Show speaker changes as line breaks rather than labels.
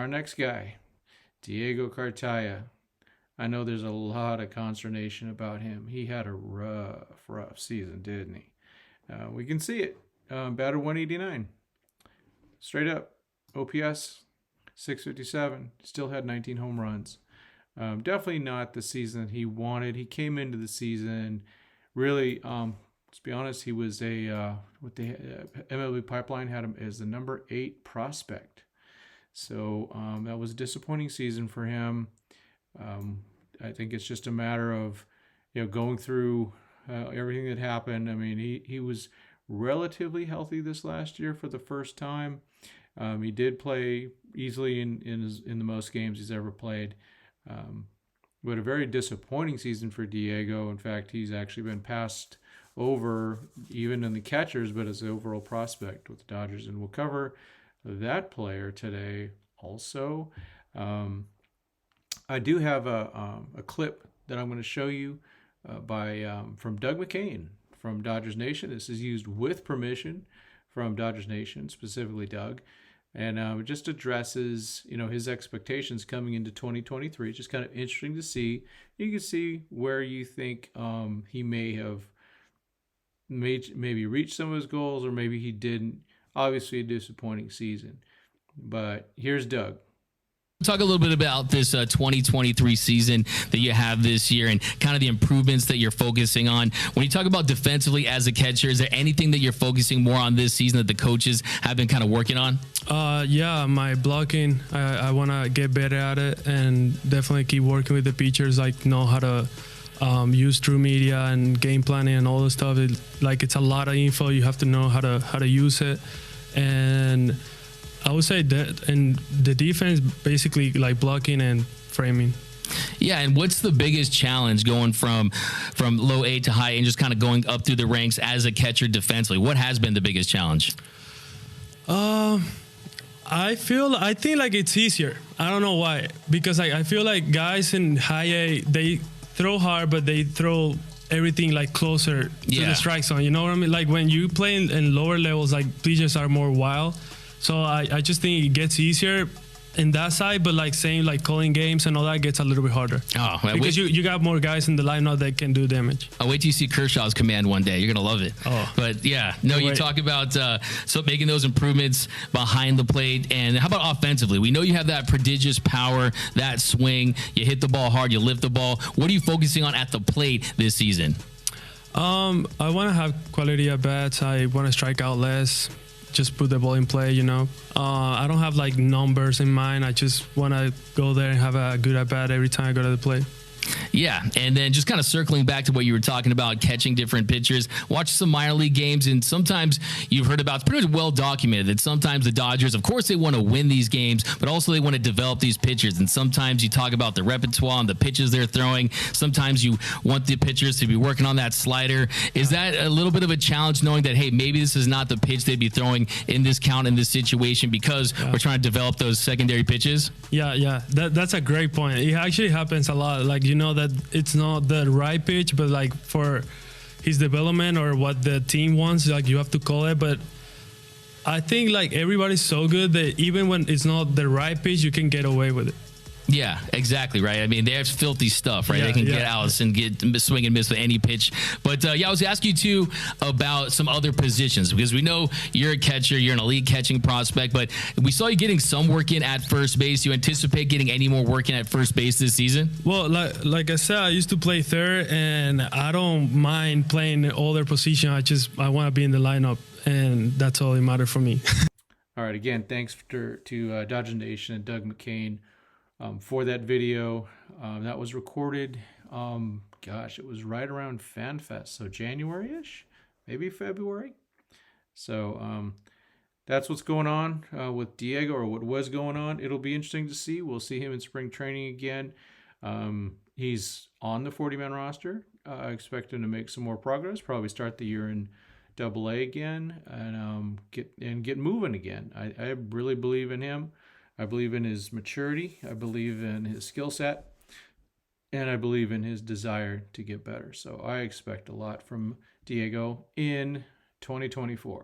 our next guy, Diego Cartaya. I know there's a lot of consternation about him. He had a rough season, didn't he? We can see it. Batted 189. Straight up. OPS 657. Still had 19 home runs. Definitely not the season he wanted. He came into the season really, to be honest, he was with the MLB Pipeline had him as the number 8 prospect. So that was a disappointing season for him. I think it's just a matter of, going through everything that happened. I mean, he was relatively healthy this last year for the first time. He did play easily in the most games he's ever played. But a very disappointing season for Diego. In fact, he's actually been passed over even in the catchers, but as an overall prospect with the Dodgers. And we'll cover that player today also. I do have a clip that I'm going to show you from Doug McCain from Dodgers Nation. This is used with permission from Dodgers Nation, specifically Doug. And it just addresses, his expectations coming into 2023. It's just kind of interesting to see. You can see where you think he may have maybe reached some of his goals, or maybe he didn't. Obviously, a disappointing season. But here's Doug.
Talk a little bit about this 2023 season that you have this year and kind of the improvements that you're focusing on. When you talk about defensively as a catcher, is there anything that you're focusing more on this season that the coaches have been kind of working on?
Yeah, my blocking. I want to get better at it and definitely keep working with the pitchers, know how to use true media and game planning and all this stuff. It's a lot of info. You have to know how to use it. And I would say that, and the defense basically blocking and framing.
Yeah, and what's the biggest challenge going from low A to high A and just kind of going up through the ranks as a catcher defensively? What has been the biggest challenge?
I think it's easier. I don't know why, because I feel like guys in high A, they throw hard, but they throw everything closer to the strike zone. You know what I mean? When you play in lower levels, pitchers are more wild. So I just think it gets easier in that side, but calling games and all that gets a little bit harder.
Oh,
because you got more guys in the lineup that can do damage.
I'll wait till you see Kershaw's command one day. You're gonna love it.
Oh,
but yeah, no, you talk about so making those improvements behind the plate, and how about offensively? We know you have that prodigious power, that swing. You hit the ball hard, you lift the ball. What are you focusing on at the plate this season?
I want to have quality at bats. I want to strike out less. Just put the ball in play, I don't have numbers in mind. I just want to go there and have a good at bat every time I go to the plate.
Yeah, and then just kind of circling back to what you were talking about, catching different pitchers, watch some minor league games, and sometimes you've heard about, it's pretty much well documented that sometimes the Dodgers, of course, they want to win these games, but also they want to develop these pitchers. And sometimes you talk about the repertoire and the pitches they're throwing. Sometimes you want the pitchers to be working on that slider. Is that a little bit of a challenge, knowing that, hey, maybe this is not the pitch they'd be throwing in this count, in this situation, because we're trying to develop those secondary pitches?
Yeah. That's a great point. It actually happens a lot. That it's not the right pitch, but for his development or what the team wants, you have to call it. But I think everybody's so good that even when it's not the right pitch, you can get away with it.
Yeah, exactly, right. I mean, they have filthy stuff, right?
Yeah,
they can get out and get swing and miss with any pitch. But, I was asking you, too, about some other positions, because we know you're a catcher, you're an elite catching prospect, but we saw you getting some work in at first base. Do you anticipate getting any more work in at first base this season?
Well, like I said, I used to play third, and I don't mind playing all their position. I want to be in the lineup, and that's all that matters for me.
All right, again, thanks to Dodger Nation and Doug McCain for that video. That was recorded, it was right around FanFest, so January-ish, maybe February. So that's what's going on with Diego, or what was going on. It'll be interesting to see. We'll see him in spring training again. He's on the 40-man roster. I expect him to make some more progress, probably start the year in AA again, and get moving again. I really believe in him. I believe in his maturity. I believe in his skill set. And I believe in his desire to get better. So I expect a lot from Diego in 2024.